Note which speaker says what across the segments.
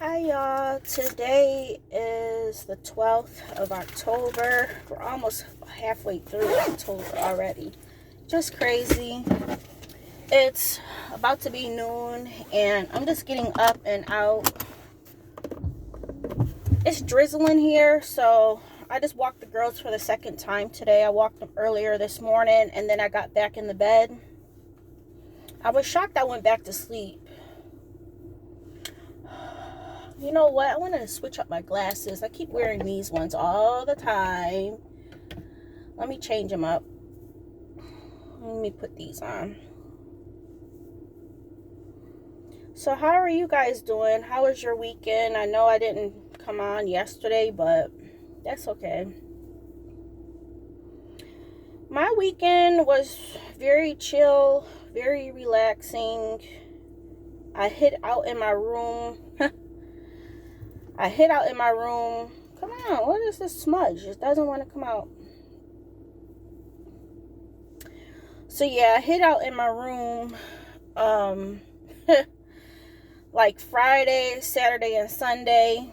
Speaker 1: Hi y'all, today is the 12th of October. We're almost halfway through October already. Just crazy. It's about to be noon and I'm just getting up and out. It's drizzling here, so I just walked the girls for the second time today. I walked them earlier this morning and then I got back in the bed. I was shocked I went back to sleep. You know what? I want to switch up my glasses. I keep wearing these ones all the time. Let me change them up. Let me put these on. So how are you guys doing? How was your weekend? I know I didn't come on yesterday, but that's okay. My weekend was very chill, very relaxing. I hid out in my room. Come on, what is this smudge? It doesn't want to come out. So yeah, I hid out in my room like Friday, Saturday, and Sunday.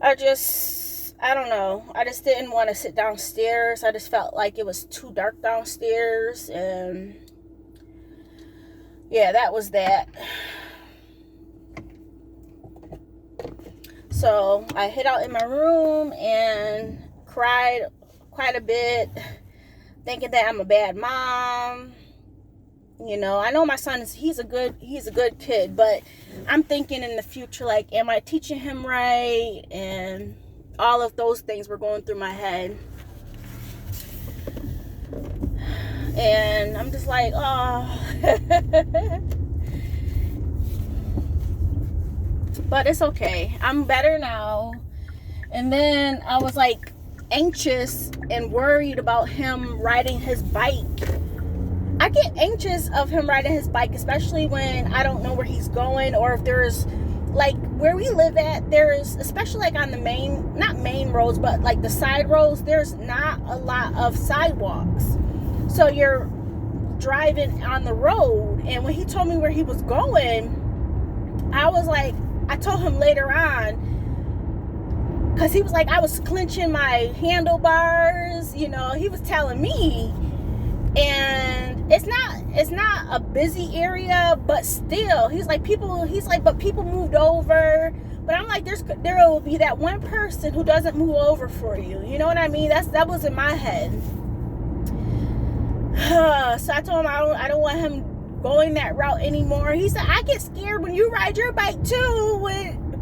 Speaker 1: I don't know. I just didn't want to sit downstairs. I just felt like it was too dark downstairs. And yeah, that was that. So I hid out in my room and cried quite a bit, thinking that I'm a bad mom. You know, I know my son he's a good kid, but I'm thinking in the future, like, am I teaching him right? And all of those things were going through my head. And I'm just like, oh. But it's okay. I'm better now. And then I was like anxious and worried about him riding his bike. I get anxious of him riding his bike, especially when I don't know where he's going, or if there's, like, where we live at, there's, especially like on the not main roads, but like the side roads, there's not a lot of sidewalks. So you're driving on the road. And when he told me where he was going, I was like, I told him later on, because he was like, I was clenching my handlebars, you know, he was telling me. And it's not a busy area, but still, but people moved over. But I'm like, there will be that one person who doesn't move over for you. You know what I mean? That was in my head. So I told him I don't want him going that route anymore. He said, I get scared when you ride your bike too.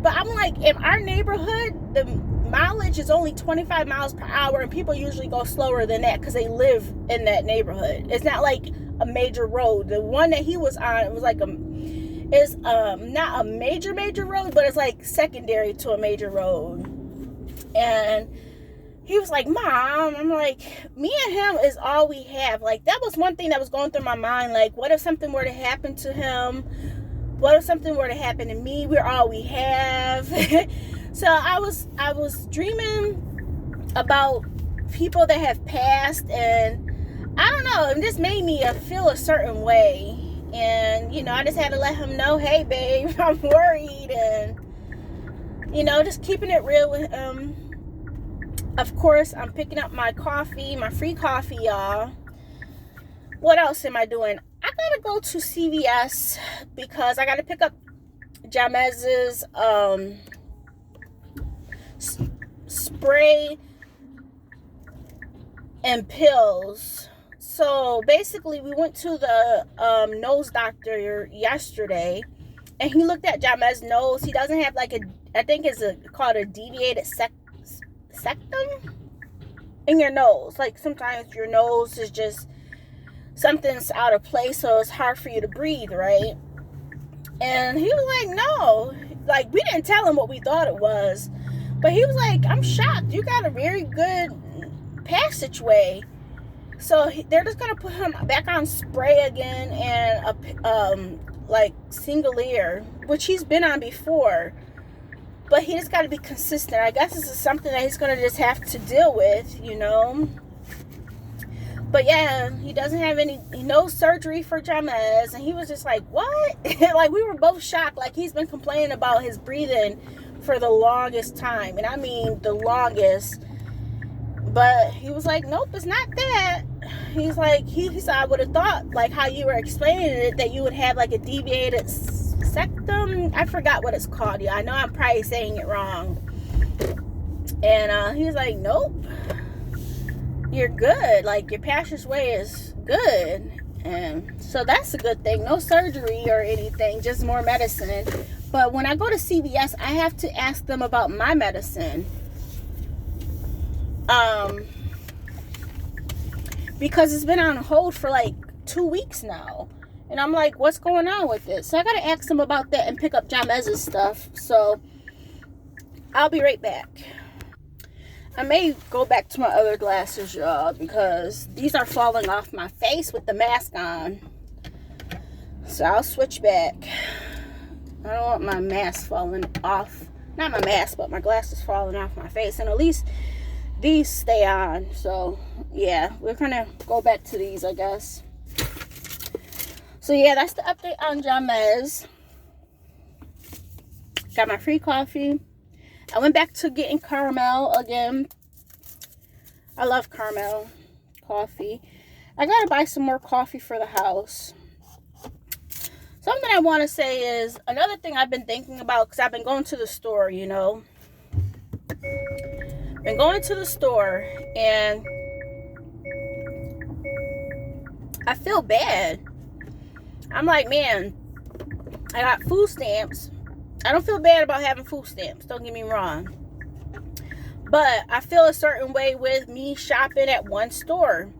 Speaker 1: But I'm like, in our neighborhood, the mileage is only 25 miles per hour, and people usually go slower than that because they live in that neighborhood. It's not like a major road. The one that he was on, it was like it's not a major road, but it's like secondary to a major road. And he was like, Mom, I'm like, me and him is all we have. Like, that was one thing that was going through my mind. Like, what if something were to happen to him? What if something were to happen to me? We're all we have. So I was dreaming about people that have passed, and I don't know, it just made me feel a certain way. And, you know, I just had to let him know, hey, babe, I'm worried. And, you know, just keeping it real with him. Of course, I'm picking up my coffee, my free coffee, y'all. What else am I doing? I gotta go to CVS because I gotta pick up Jamez's spray and pills. So basically, we went to the nose doctor yesterday, and he looked at Jamez's nose. He doesn't have like I think it's called a deviated septum in your nose. Like, sometimes your nose is just, something's out of place, so it's hard for you to breathe, right? And he was like, no, like, we didn't tell him what we thought it was, but he was like, I'm shocked, you got a very good passageway. So they're just gonna put him back on spray again, and a like single ear, which he's been on before. But he just got to be consistent. I guess this is something that he's going to just have to deal with, you know. But yeah, he doesn't have no surgery for Jamez. And he was just like, what? Like, we were both shocked. Like, he's been complaining about his breathing for the longest time. And I mean the longest. But he was like, nope, it's not that. He's like, he said, I would have thought, like how you were explaining it, that you would have like a deviated septum. I forgot what it's called. Yeah, I know I'm probably saying it wrong. And he was like, nope, you're good. Like, your passageway is good. And so that's a good thing. No surgery or anything, just more medicine. But when I go to CVS, I have to ask them about my medicine. Because it's been on hold for like 2 weeks now. And I'm like, what's going on with this? So I gotta ask them about that and pick up Jamez's stuff. So I'll be right back. I may go back to my other glasses, y'all, because these are falling off my face with the mask on. So I'll switch back. I don't want my mask falling off. Not my mask, but my glasses falling off my face. And at least these stay on. So yeah, we're gonna go back to these, I guess. So yeah, that's the update on Jamez. Got my free coffee. I went back to getting caramel again. I love caramel coffee. I gotta buy some more coffee for the house. Something I want to say is, another thing I've been thinking about, because I've been going to the store, you know. Been going to the store, and I feel bad. I'm like, man, I got food stamps. I don't feel bad about having food stamps, don't get me wrong. But I feel a certain way with me shopping at one store.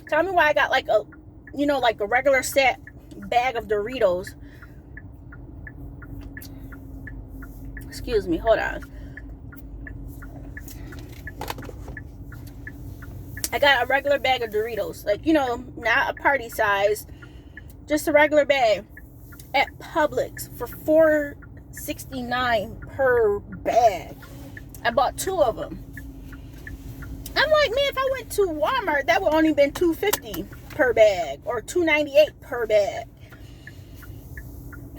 Speaker 1: Tell me why I got like a, you know, like a regular set bag of Doritos. Excuse me, hold on. I got a regular bag of Doritos. Like, you know, not a party size. Just a regular bag at Publix for $4.69 per bag. I bought 2 of them. I'm like, man, if I went to Walmart, that would only been $2.50 per bag or $2.98 per bag.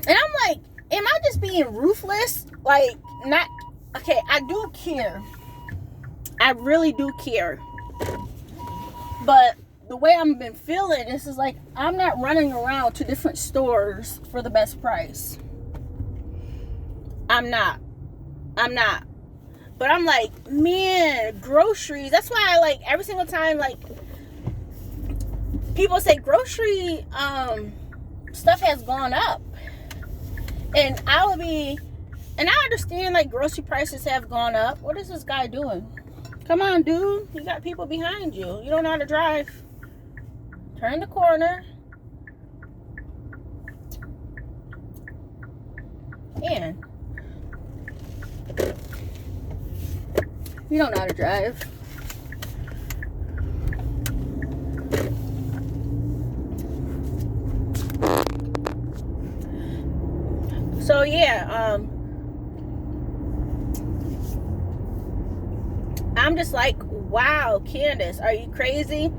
Speaker 1: And I'm like, am I just being ruthless? Like, not, okay, I do care. I really do care. But the way I've been feeling, this is like, I'm not running around to different stores for the best price. I'm not. But I'm like, man, groceries. That's why I like, every single time, like, people say grocery stuff has gone up. And I understand, like, grocery prices have gone up. What is this guy doing? Come on, dude. You got people behind you. You don't know how to drive. Turn the corner. Man. You don't know how to drive. So yeah, I'm just like, wow, Candice, are you crazy?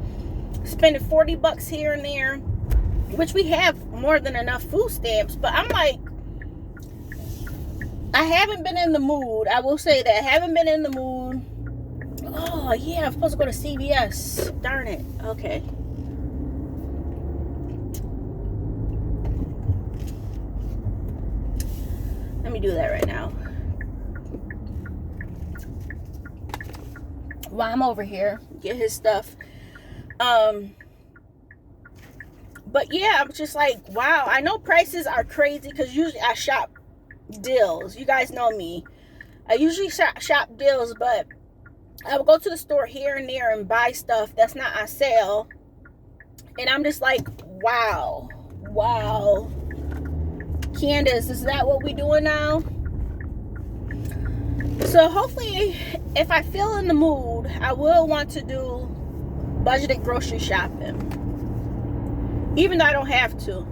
Speaker 1: Spending $40 here and there, which we have more than enough food stamps, but I'm like, I haven't been in the mood. I will say that. I haven't been in the mood. Oh, yeah, I'm supposed to go to CVS. Darn it. Okay. Let me do that right now. While I'm over here, get his stuff. But yeah, I'm just like, wow. I know prices are crazy because usually I shop deals. You guys know me. I usually shop deals, but I will go to the store here and there and buy stuff that's not on sale. And I'm just like, wow. Candice, is that what we doing now? So hopefully, if I feel in the mood, I will want to do budgeted grocery shopping. Even though I don't have to.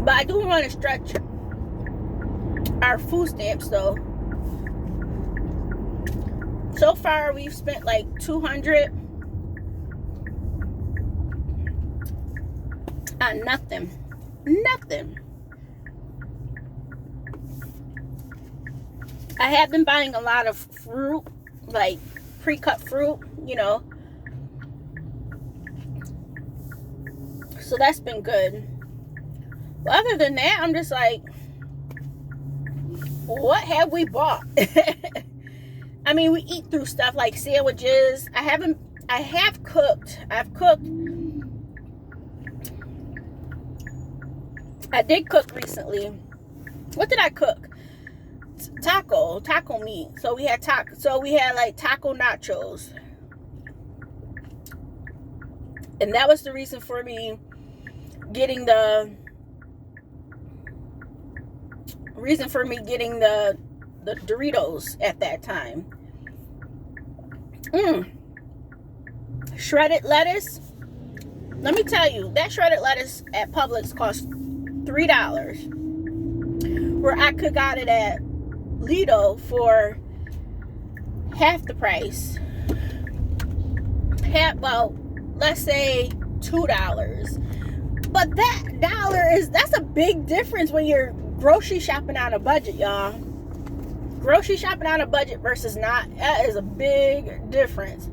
Speaker 1: But I do want to stretch our food stamps though. So far, we've spent like $200 on nothing. I have been buying a lot of fruit, like pre-cut fruit, so that's been good. But other than that, I'm just like, what have we bought? I mean, we eat through stuff like sandwiches. I've cooked. I did cook recently. What did I cook? Taco meat. So we had like taco nachos. And that was the reason for me getting the Doritos at that time. Shredded lettuce. Let me tell you, that shredded lettuce at Publix cost $3, where I could got it at Lido for half the price. Let's say $2. But that's a big difference when you're grocery shopping on a budget, y'all. Grocery shopping on a budget versus not, that is a big difference.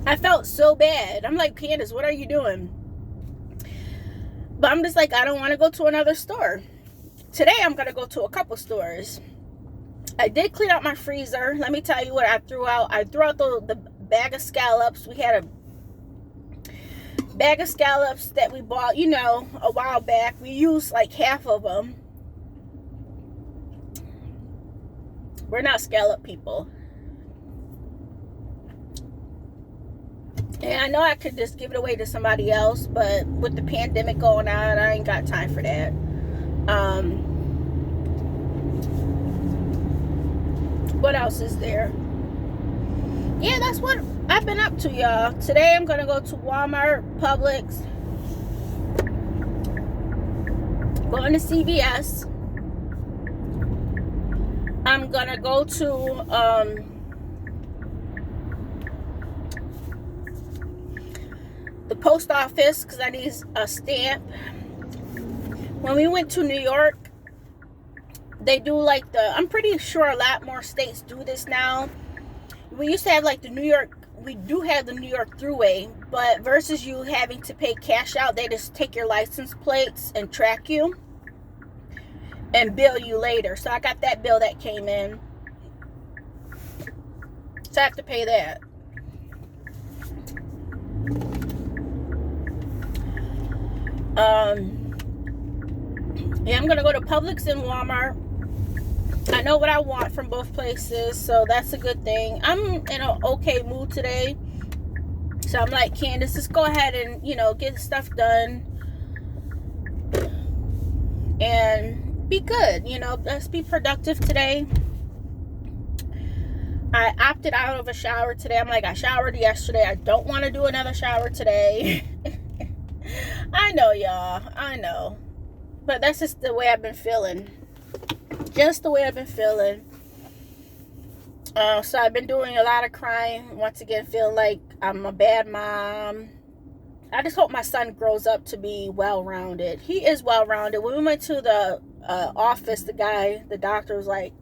Speaker 1: I felt so bad. I'm like, Candice, what are you doing? But I'm just like, I don't want to go to another store. Today, I'm going to go to a couple stores. I did clean out my freezer. Let me tell you what I threw out. I threw out the bag of scallops. We had a bag of scallops that we bought, a while back. We used like half of them. We're not scallop people. And I know I could just give it away to somebody else, but with the pandemic going on, I ain't got time for that. What else is there? Yeah, that's what I've been up to, y'all. Today I'm gonna go to Walmart, Publix, going to CVS. I'm gonna go to the post office because I need a stamp. When we went to New York, they do like I'm pretty sure a lot more states do this now. We used to have like we do have the New York Thruway, but versus you having to pay cash out, they just take your license plates and track you and bill you later. So I got that bill that came in. So I have to pay that. Yeah, I'm gonna go to Publix and Walmart. I know what I want from both places, so that's a good thing. I'm in an okay mood today, so I'm like, Candice, just go ahead and get stuff done and be good. Let's be productive today. I opted out of a shower today. I'm like, I showered yesterday. I don't want to do another shower today. I know, y'all. I know. But that's just the way I've been feeling. Just the way I've been feeling. So I've been doing a lot of crying. Once again, feeling like I'm a bad mom. I just hope my son grows up to be well-rounded. He is well-rounded. When we went to the office, the doctor was like,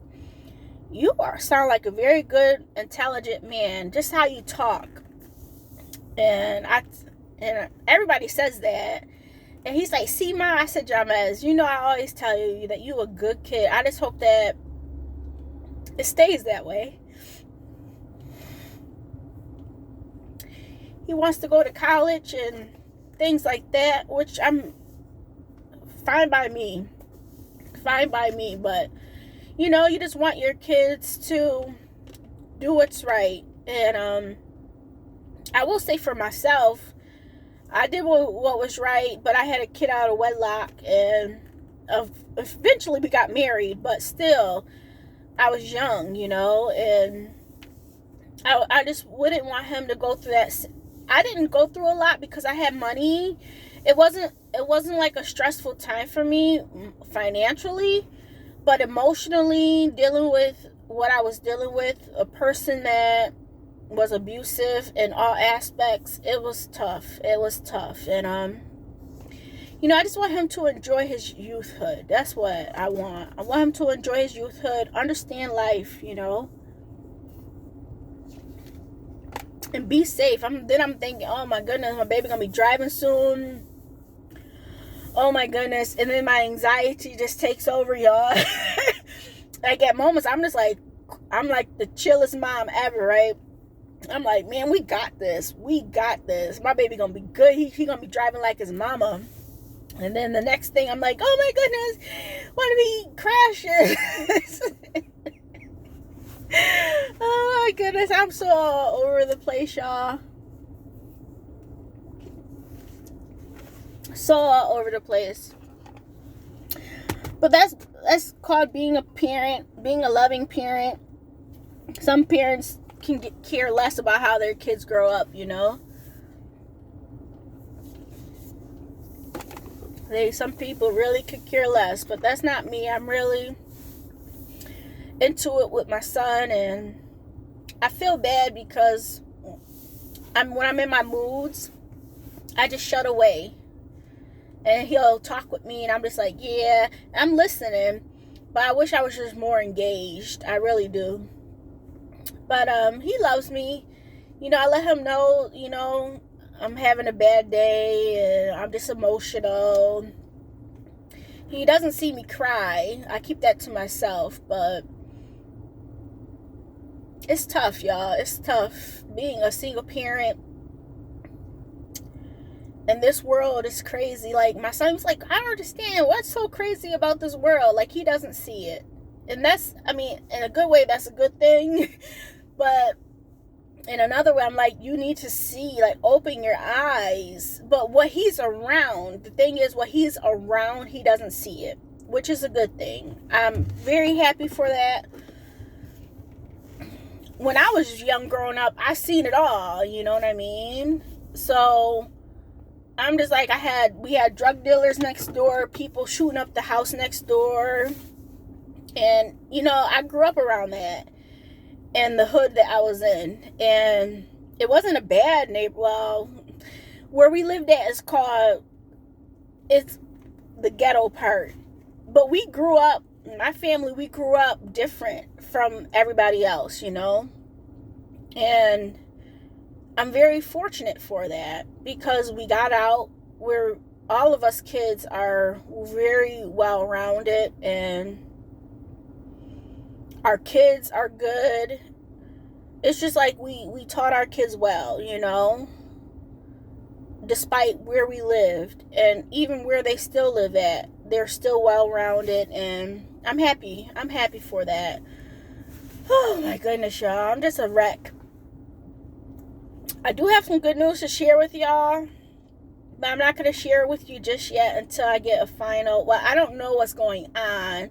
Speaker 1: you sound like a very good, intelligent man. Just how you talk. And everybody says that. And he's like, see, Ma, I said, Jamez, I always tell you that you a good kid. I just hope that it stays that way. He wants to go to college and things like that, which I'm fine by me. Fine by me. But, you just want your kids to do what's right. And I will say for myself, I did what was right, but I had a kid out of wedlock, and eventually we got married, but still, I was young, and I just wouldn't want him to go through that. I didn't go through a lot because I had money. It wasn't like a stressful time for me financially, but emotionally, dealing with what I was dealing with, a person that was abusive in all aspects. It was tough. And I just want him to enjoy his youthhood. That's what I want. I want him to enjoy his youthhood, understand life, and be safe. I'm thinking, oh my goodness, my baby gonna be driving soon. Oh my goodness. And then my anxiety just takes over, y'all. Like at moments, I'm like the chillest mom ever, right? I'm like, man, we got this. My baby gonna be good. He gonna be driving like his mama. And then the next thing, I'm like, oh my goodness, what if he crashes? Oh my goodness, I'm so all over the place, y'all. So all over the place. But that's called being a parent, being a loving parent. Some parents can care less about how their kids grow up, Some people really could care less, but that's not me. I'm really into it with my son, and I feel bad because when I'm in my moods, I just shut away. And he'll talk with me, and I'm just like, yeah, I'm listening, but I wish I was just more engaged. I really do. But he loves me. I let him know, I'm having a bad day, and I'm just emotional. He doesn't see me cry. I keep that to myself, but it's tough, y'all. It's tough being a single parent. And this world is crazy. Like, my son was like, I don't understand. What's so crazy about this world? Like, he doesn't see it. And that's, in a good way, that's a good thing. But in another way, I'm like, you need to see, like, open your eyes. But what he's around, the thing is, what he's around, he doesn't see it, which is a good thing. I'm very happy for that. When I was young growing up, I seen it all, you know what I mean? So I'm just like, we had drug dealers next door, people shooting up the house next door. And, I grew up around that in the hood that I was in. And it wasn't a bad neighborhood. Well, where we lived at it's the ghetto part. But we grew up, my family, we grew up different from everybody else, And I'm very fortunate for that because we got out. All of us kids are very well-rounded, and our kids are good. It's just like we taught our kids well, despite where we lived, and even where they still live at, they're still well-rounded, and I'm happy for that. Oh my goodness, y'all, I'm just a wreck. I do have some good news to share with y'all, but I'm not going to share it with you just yet until I get a final. Well, I don't know what's going on,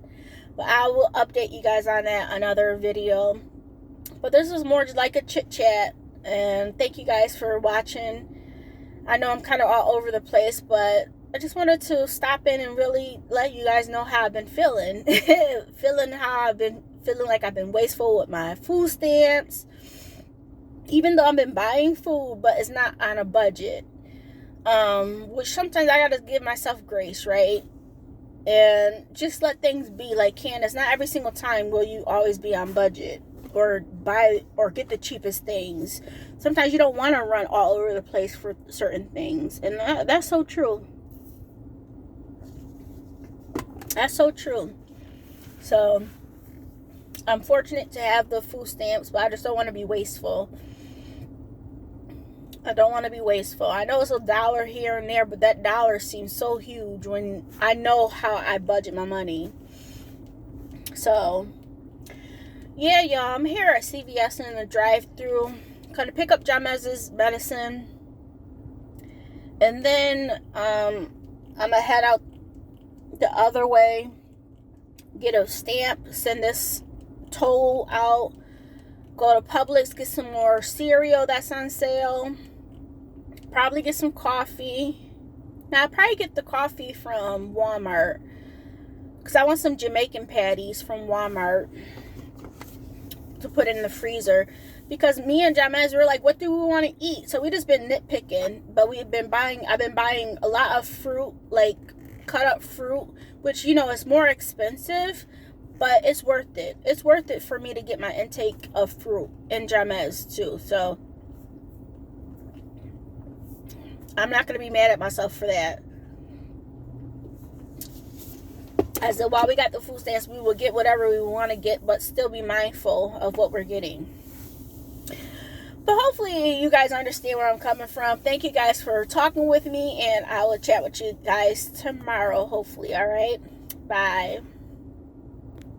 Speaker 1: but I will update you guys on that another video. But this is more just like a chit chat, and thank you guys for watching. I know I'm kind of all over the place, but I just wanted to stop in and really let you guys know how I've been feeling. Feeling like I've been wasteful with my food stamps. Even though I've been buying food, but it's not on a budget. Which sometimes I gotta give myself grace, right? And just let things be. Like, Candice, not every single time will you always be on budget or buy or get the cheapest things. Sometimes you don't want to run all over the place for certain things. And that's so true. That's so true. So I'm fortunate to have the food stamps, but I just don't want to be wasteful. I don't want to be wasteful. I know it's $1 here and there, but that dollar seems so huge when I know how I budget my money. So, yeah, y'all, I'm here at CVS in the drive-thru. Going to pick up Jamez's medicine. And then I'm going to head out the other way. Get a stamp. Send this toll out. Go to Publix. Get some more cereal that's on sale. Probably get some coffee. Now, I'll probably get the coffee from Walmart. Because I want some Jamaican patties from Walmart. to put in the freezer, because me and Jamez were like, what do we want to eat? So we just been nitpicking, but I've been buying a lot of fruit, like cut up fruit, which, you know, is more expensive, but it's worth it. It's worth it for me to get my intake of fruit, and Jamez too. So I'm not going to be mad at myself for that. I said, while we got the food stamps, we will get whatever we want to get, but still be mindful of what we're getting. But hopefully you guys understand where I'm coming from. Thank you guys for talking with me, and I will chat with you guys tomorrow, hopefully. All right? Bye.